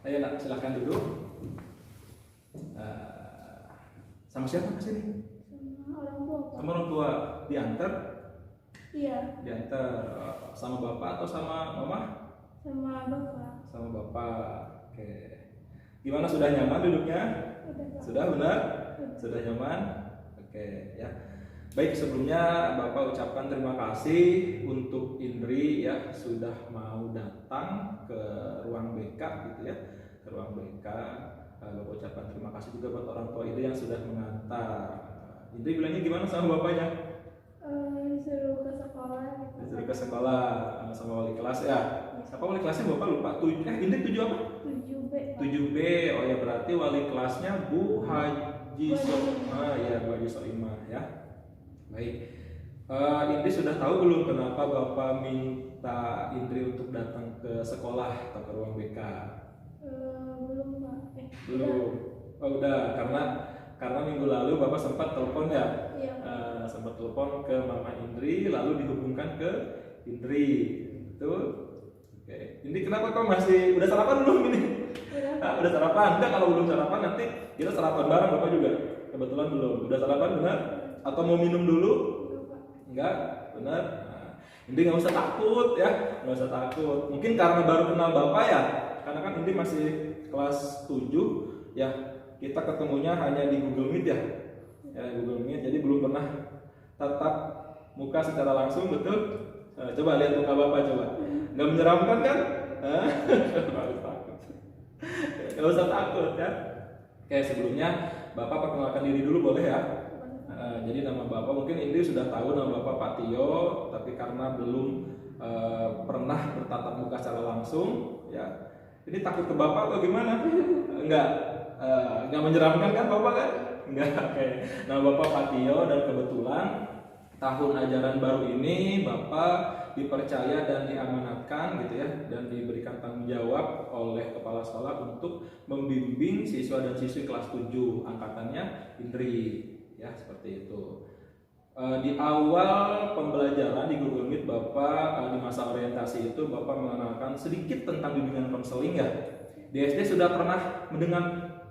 Ayo nak, silahkan duduk. Eh, sama siapa kesini? Sama orang tua, Pak. Sama orang tua. Diantar? Iya, Diantar sama bapak atau sama mama? sama bapak. Sama bapak. Oke. Gimana, sudah nyaman duduknya? Udah, Pak. Sudah benar? Sudah nyaman? Oke ya. Baik, sebelumnya Bapak ucapkan terima kasih untuk Indri ya sudah mau datang ke ruang BK gitu ya, ke ruang BK. Bapak ucapkan terima kasih juga buat orang tua Indri yang sudah mengantar. Indri bilangnya gimana sama bapaknya? Disuruh ke sekolah gitu. Disuruh ke sekolah sama wali kelas ya. Apa wali kelasnya Bapak lupa? Indri 7 apa? 7B, Pak. 7B. Oh ya, berarti wali kelasnya Bu Haji Soimah ya, Bu Haji Soimah ya. Baik, Indri sudah tahu belum kenapa Bapak minta Indri untuk datang ke sekolah atau ke ruang BK? Belum, Pak. Belum. Oh, udah, karena minggu lalu Bapak sempat telepon ya, Iya, Pak. sempat telepon ke Mama Indri, lalu dihubungkan ke Indri. Betul? Oke. Indri, kenapa kau masih udah sarapan belum ini? Udah. Udah sarapan? Enggak, kalau belum sarapan nanti kita sarapan bareng Bapak juga. Kebetulan belum. Udah sarapan benar? Atau mau minum dulu? Udah, Pak. Enggak, benar. Nah, Indi nggak usah takut ya, nggak usah takut. Mungkin karena baru kenal Bapak ya, karena kan Indi masih kelas 7 ya. Kita ketemunya hanya di Google Meet ya, Google Meet. Jadi belum pernah tatap muka secara langsung, betul? Coba lihat muka Bapak coba. Nggak menyeramkan kan? Nggak usah takut ya. Oke, sebelumnya Bapak perkenalkan diri dulu boleh ya? Jadi nama Bapak mungkin Indri sudah tahu nama Bapak Pak Tio, tapi karena belum pernah bertatap muka secara langsung, ya. Ini takut ke Bapak atau gimana? Enggak menyeramkan kan Bapak kan? Enggak. Oke. Nama Bapak Pak Tio dan kebetulan tahun ajaran baru ini Bapak dipercaya dan diamanatkan gitu ya, dan diberikan tanggung jawab oleh kepala sekolah untuk membimbing siswa dan siswi kelas 7 angkatannya Indri. Ya, seperti itu. Di awal pembelajaran di Google Meet Bapak di masa orientasi itu Bapak mengenalkan sedikit tentang bimbingan konseling ya. Di SD sudah pernah mendengar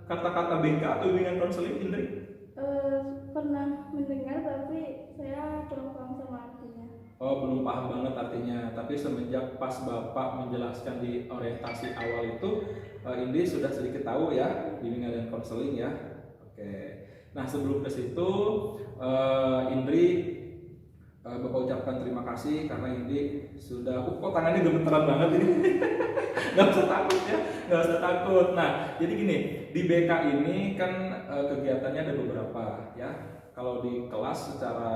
kata-kata BK atau bimbingan konseling, Indri? Pernah mendengar tapi saya kurang paham sama artinya. Oh, belum paham banget artinya. Tapi semenjak pas Bapak menjelaskan di orientasi awal itu, Indri sudah sedikit tahu ya bimbingan dan konseling ya. Oke. Nah, sebelum ke situ, Indri, Bapak ucapkan terima kasih karena Indri sudah, kok tangannya gemeteran banget ini. Nggak usah takut ya, nggak usah takut. Nah, jadi gini, di BK ini kan kegiatannya ada beberapa ya. Kalau di kelas secara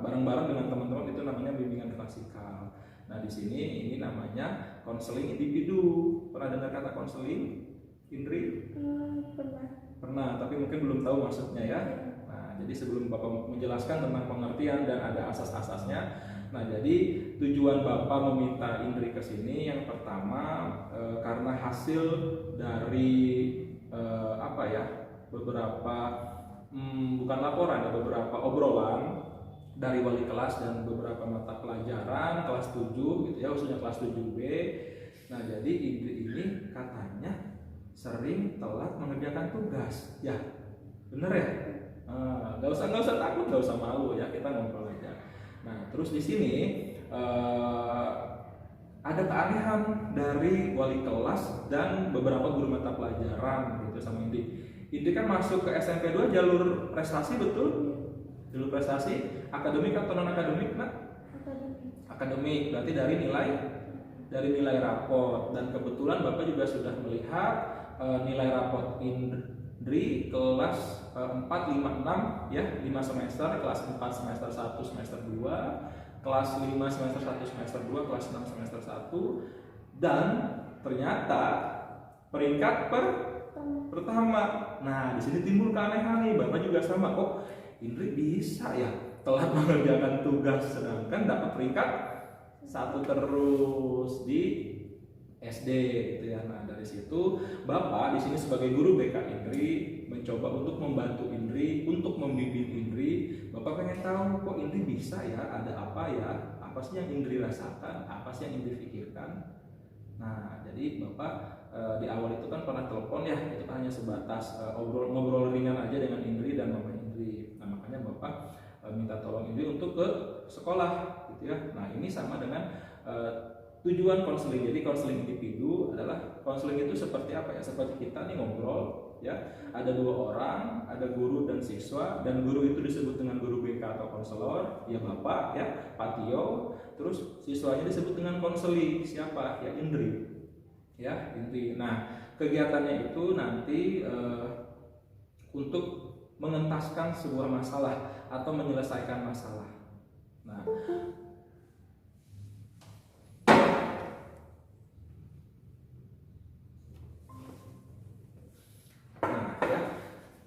bareng-bareng dengan teman-teman itu namanya bimbingan klasikal. Nah, di sini ini namanya konseling individu. Pernah dengar kata konseling, Indri? Pernah, tapi mungkin belum tahu maksudnya ya. Nah, jadi sebelum Bapak menjelaskan tentang pengertian dan ada asas-asasnya, nah jadi tujuan Bapak meminta Indri ke sini yang pertama karena hasil dari beberapa bukan laporan, beberapa obrolan dari wali kelas dan beberapa mata pelajaran kelas 7 gitu ya, khususnya kelas 7B. Nah, jadi Indri ini katanya sering telat mengerjakan tugas, ya, bener ya? Nggak usah takut, nggak usah malu ya, kita ngobrol aja. Nah, terus di sini ada keanehan dari wali kelas dan beberapa guru mata pelajaran gitu sama Indri. Indri kan masuk ke SMP 2 jalur prestasi, betul? Jalur prestasi, akademik atau non akademik, nak? Akademik, berarti dari nilai raport, dan kebetulan Bapak juga sudah melihat nilai raport Indri kelas 4, 5, 6 ya, 5 semester, kelas 4 semester 1 semester 2, kelas 5 semester 1 semester 2, kelas 6 semester 1, dan ternyata peringkat pertama. Nah, di sini timbul keanehan nih, Bapak juga sama, kok Indri bisa ya telat mengerjakan tugas sedangkan dapat peringkat 1 terus di SD gitu ya. Nah, dari situ Bapak di sini sebagai guru BK Indri mencoba untuk membantu Indri, untuk membimbing Indri. Bapak pengen tahu kok Indri bisa ya, ada apa ya? Apa sih yang Indri rasakan? Apa sih yang Indri pikirkan? Nah, jadi Bapak di awal itu kan pernah telepon ya, itu kan hanya sebatas ngobrol ringan aja dengan Indri dan Mama Indri. Nah, makanya Bapak minta tolong Indri untuk ke sekolah gitu ya. Nah, ini sama dengan tujuan konseling. Jadi konseling individu adalah konseling itu seperti apa ya? Seperti kita nih ngobrol ya. Ada 2 orang, ada guru dan siswa, dan guru itu disebut dengan guru BK atau konselor, ya Bapak ya, Pak Tio. Terus siswanya disebut dengan konseli, siapa? Ya Indri. Ya, Indri. Nah, kegiatannya itu nanti untuk mengentaskan sebuah masalah atau menyelesaikan masalah.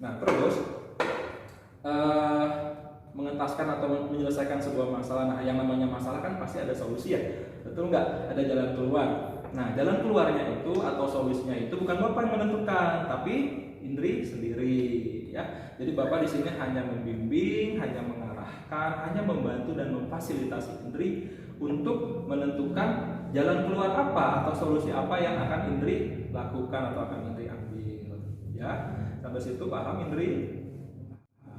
Nah, terus mengentaskan atau menyelesaikan sebuah masalah. Nah, yang namanya masalah kan pasti ada solusi ya, betul nggak? Ada jalan keluar. Nah, jalan keluarnya itu atau solusinya itu bukan Bapak yang menentukan, tapi Indri sendiri ya. Jadi Bapak di sini hanya membimbing, hanya mengarahkan, hanya membantu dan memfasilitasi Indri untuk menentukan jalan keluar apa atau solusi apa yang akan Indri lakukan atau akan Indri ambil ya. Sampai situ paham Indri?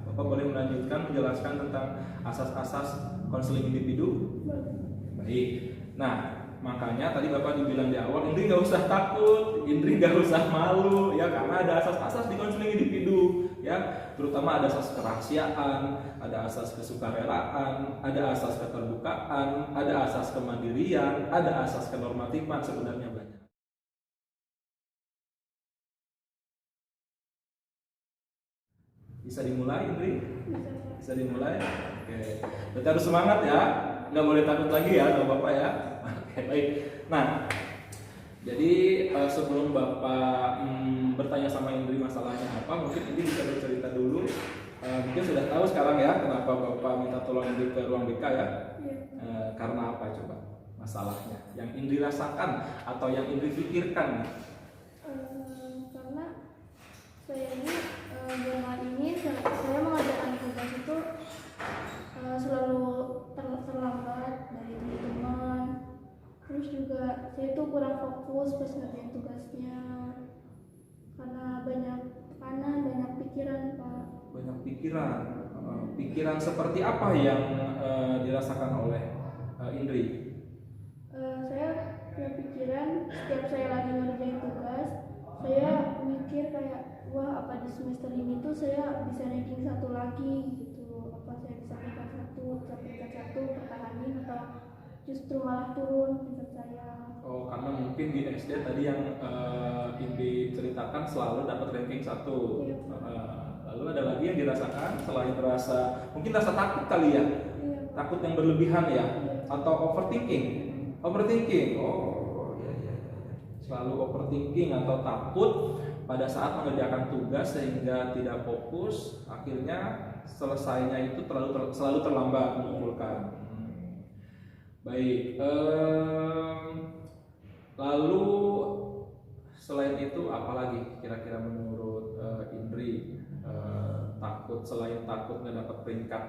Bapak boleh melanjutkan menjelaskan tentang asas-asas konseling individu? Baik. Nah, makanya tadi Bapak dibilang di awal, Indri nggak usah takut, Indri nggak usah malu ya, karena ada asas-asas di konseling individu ya, terutama ada asas kerahasiaan, ada asas kesukarelaan, ada asas keterbukaan, ada asas kemandirian, ada asas kenormatifan, sebenarnya banyak. Bisa dimulai, Indri? Bisa dimulai? Oke. Berarti harus semangat ya, nggak boleh takut lagi ya, sama Bapak ya. Oke, baik. Nah, jadi sebelum Bapak bertanya sama Indri masalahnya apa, mungkin Indri bisa bercerita dulu. Mungkin sudah tahu sekarang ya kenapa Bapak minta tolong Indri ke ruang BK ya? Karena apa coba masalahnya? Yang Indri rasakan atau yang Indri pikirkan? Karena saya ini belakangan ini saya mengerjakan tugas itu selalu terlambat dari teman-teman. Terus juga saya itu kurang fokus pas ngerjain tugasnya karena banyak tekanan, banyak pikiran Pak. Banyak pikiran. Pikiran seperti apa yang dirasakan oleh Indri? Saya punya pikiran setiap saya lagi ngerjain tugas, saya mikir kayak, wah apa di semester ini tuh saya bisa ranking 1 lagi gitu, apa saya bisa peringkat 1 pertahanin atau justru malah turun peringkat saya. Oh, karena mungkin di SD tadi yang Indri ceritakan selalu dapat ranking 1. Iya. Lalu ada lagi yang dirasakan selain rasa, mungkin rasa takut kali ya? Iya. Takut yang berlebihan ya? Iya. Atau overthinking? Overthinking, oh iya. Selalu overthinking atau takut pada saat mengerjakan tugas sehingga tidak fokus, akhirnya selesainya itu selalu terlambat mengumpulkan. Baik, lalu selain itu apalagi kira-kira menurut Indri takut, selain takut nggak dapat peringkat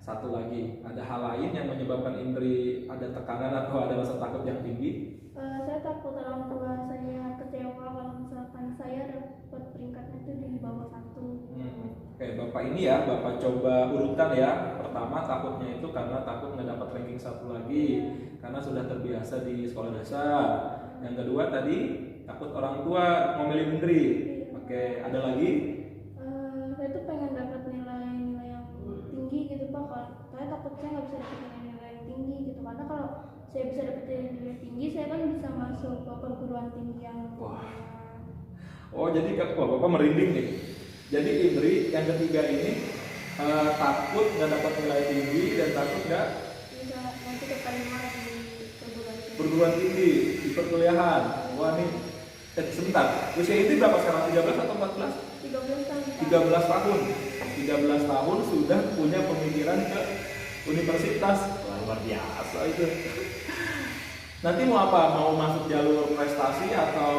1 lagi, ada hal lain yang menyebabkan Indri ada tekanan atau ada rasa takut yang tinggi? Saya takut orang tua saya kecewa kalau misalkan saya dapat peringkatnya itu di bawah 1. Oke, Bapak ini ya, Bapak coba urutkan ya. Pertama takutnya itu karena takut nggak dapat ranking 1 lagi, karena sudah terbiasa di sekolah dasar. Yang kedua tadi takut orang tua ngomelin Indri. Oke, ada lagi? Saya tuh pengen dapat nilai-nilai yang tinggi gitu Pak. Kalau saya takut saya nggak bisa dapat nilai yang tinggi gitu, karena kalau saya bisa dapat nilai tinggi, saya kan bisa masuk ke perguruan tinggi yang Oh, jadi Bapak merinding nih. Jadi Indri yang ketiga ini takut nggak dapat nilai tinggi dan takut nggak bisa nanti keterima di perguruan tinggi di perkuliahan. Wah nih, sebentar. Usia Indri berapa sekarang? 13 atau 14? 13 tahun. 13 tahun. 13 tahun sudah punya pemikiran ke universitas. Wah, luar biasa itu. Nanti mau apa? Mau masuk jalur prestasi atau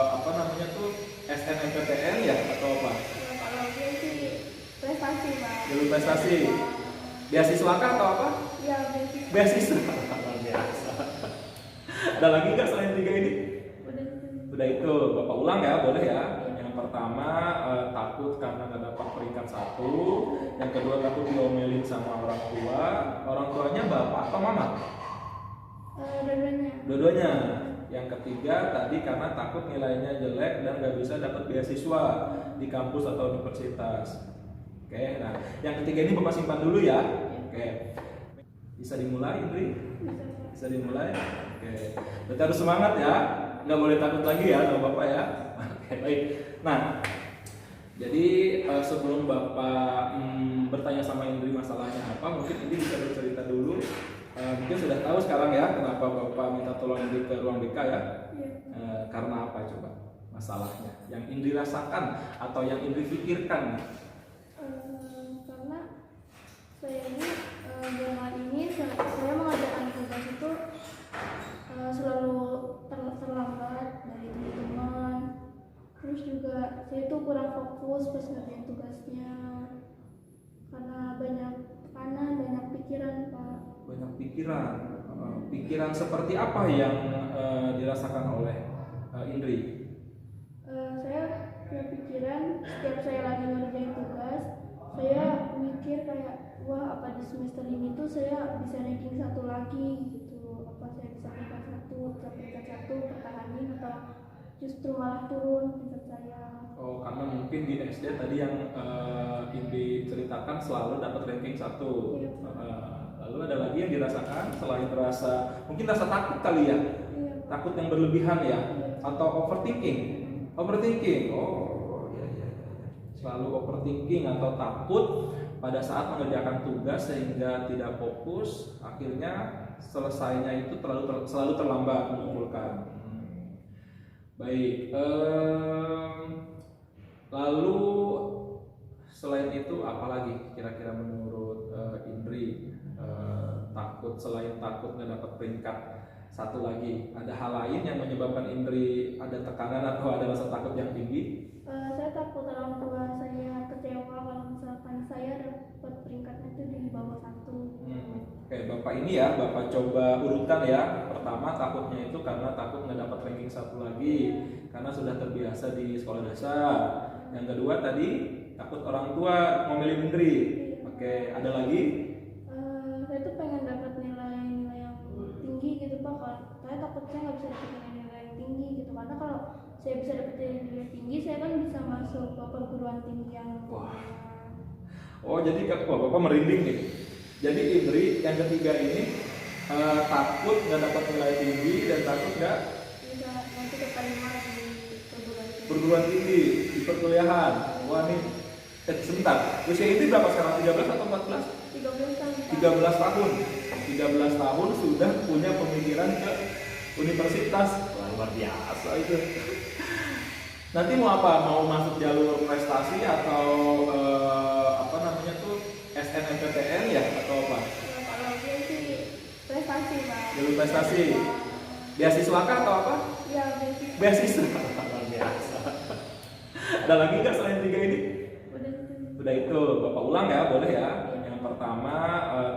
apa namanya tuh SNMPTN ya atau apa? Kalau dia sih prestasi Pak. Jalur prestasi. Beasiswa kah atau apa? Iya, beasiswa. Beasiswa. Luar biasa. Ada lagi nggak selain 3 ini? Udah itu. Udah itu, Bapak ulang ya, boleh ya. Yang pertama takut karena nggak dapat peringkat 1. Yang kedua takut diomelin sama orang tua. Orang tuanya bapak atau mama? Dua-duanya. Dua-duanya. Yang ketiga tadi karena takut nilainya jelek dan nggak bisa dapat beasiswa di kampus atau universitas. Oke, nah yang ketiga ini Bapak simpan dulu ya. Oke, bisa dimulai Indri? Bisa, Pak. Bisa dimulai? Oke, berarti harus semangat ya, nggak boleh takut lagi ya sama Bapak ya. Oke, baik. Nah, jadi sebelum Bapak bertanya sama Indri masalahnya apa, mungkin Indri bisa bercerita dulu. Mungkin sudah tahu sekarang ya kenapa Bapak minta tolong Indri ke ruang BK ya. Karena apa coba masalahnya yang Indri rasakan atau yang Indri pikirkan? Karena saya ini belakangan ini saya mengerjakan tugas itu selalu terlambat dari teman-teman. Terus juga saya itu kurang fokus pas ngerjain tugasnya karena banyak tekanan, banyak pikiran, Pak. Banyak pikiran. Pikiran seperti apa yang dirasakan oleh Indri? Saya punya pikiran setiap saya lagi ngerjain tugas, saya mikir kayak wah apa di semester ini tuh saya bisa ranking 1 lagi gitu, apa saya bisa peringkat 1 pertahanin atau justru malah turun peringkat saya. Oh, karena mungkin di SD tadi yang Indri ceritakan selalu dapat ranking 1. Iya. Lalu ada lagi yang dirasakan selain rasa mungkin rasa takut kali ya, Iya, Pak. takut yang berlebihan ya, Iya. atau overthinking. Overthinking, oh ya. Selalu overthinking atau takut pada saat mengerjakan tugas sehingga tidak fokus, akhirnya selesainya itu selalu terlambat mengumpulkan. Baik, lalu selain itu apalagi kira-kira menurut Indri takut, selain takut nggak dapat peringkat 1 lagi, ada hal lain yang menyebabkan Indri ada tekanan atau ada rasa takut yang tinggi? Saya takut orang tua saya kecewa kalau misalkan saya dapat peringkatnya itu di bawah 1. Oke, Bapak ini ya, Bapak coba urutkan ya. Pertama takutnya itu karena takut nggak dapat ranking 1 lagi, karena sudah terbiasa di sekolah dasar. Yang kedua tadi takut orang tua ngomelin Indri. Oke, ada lagi? Saya tuh pengen dapat nilai-nilai yang tinggi gitu, Pak. Kalau saya takut saya nggak bisa dapat nilai yang tinggi gitu, karena kalau saya bisa dapat nilai tinggi saya kan bisa masuk ke perguruan tinggi yang Oh, jadi Bapak merinding nih. Jadi Indri yang ketiga ini takut nggak dapat nilai tinggi dan takut nggak bisa nanti keterima di perguruan tinggi di perkuliahan. Wah nih, sebentar. Usia Indri berapa sekarang? 13 atau 14? 13 tahun, Pak. 13 tahun. 13 tahun sudah punya pemikiran ke universitas. Wah, luar biasa itu. Nanti mau apa? Mau masuk jalur prestasi atau apa namanya tuh SNMPTN ya atau apa? Kalau dia sih prestasi, Pak. Jalur prestasi. Beasiswa kah atau apa? Iya, beasiswa. Beasiswa. Luar biasa. Ada lagi nggak selain 3 ini? Udah itu. Udah itu, Bapak ulang ya, boleh ya. Yang pertama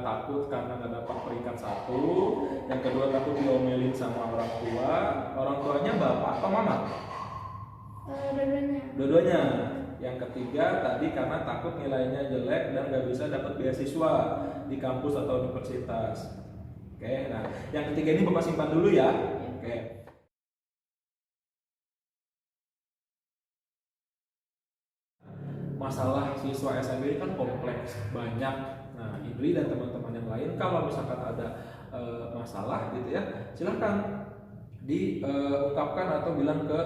takut karena nggak dapat peringkat 1. Yang kedua takut diomelin sama orang tua. Orang tuanya bapak atau mama? Dua-duanya. Dua-duanya. Yang ketiga tadi karena takut nilainya jelek dan nggak bisa dapat beasiswa di kampus atau universitas. Oke, nah yang ketiga ini Bapak simpan dulu ya. Oke. Masalah siswa SMP ini kan kompleks, banyak. Nah, Indri dan teman-teman yang lain kalau misalkan ada masalah gitu ya, silahkan diungkapkan atau bilang ke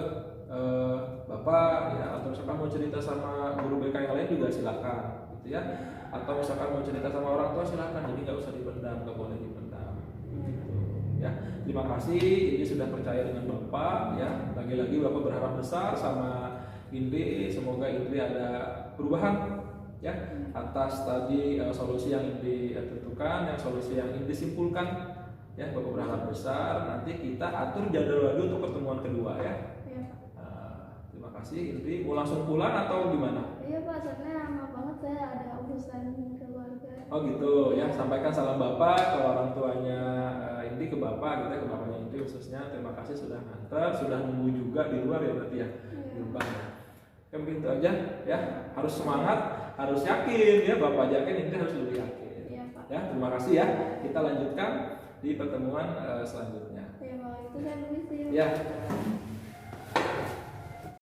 Bapak ya, atau misalkan mau cerita sama guru BK yang lain juga silakan gitu ya, atau misalkan mau cerita sama orang tua silakan, jadi nggak usah dipendam, nggak boleh dipendam gitu ya. Terima kasih ini sudah percaya dengan Bapak ya, lagi-lagi Bapak berharap besar sama Indri, semoga Indri ada perubahan ya atas tadi solusi yang Indri tentukan, yang solusi yang Indri simpulkan ya. Bapak berharap besar, nanti kita atur jadwal lagi untuk pertemuan kedua ya. Terima kasih Indri, mau langsung pulang atau gimana? Iya, Pak, soalnya lama banget saya ada urusan keluarga. Oh gitu ya, sampaikan salam Bapak ke orang tuanya nanti ke bapak gitu ya, ke bapaknya Indri khususnya terima kasih sudah nganter, sudah nunggu juga di luar ya berarti ya di gerbang ya. Oke, mungkin itu aja ya, harus semangat, harus yakin ya, bapak yakin Indri harus lebih yakin. Iya, Pak. Ya, terima kasih ya. Kita lanjutkan di pertemuan selanjutnya. Ya, kalau itu saya permisi. Ya.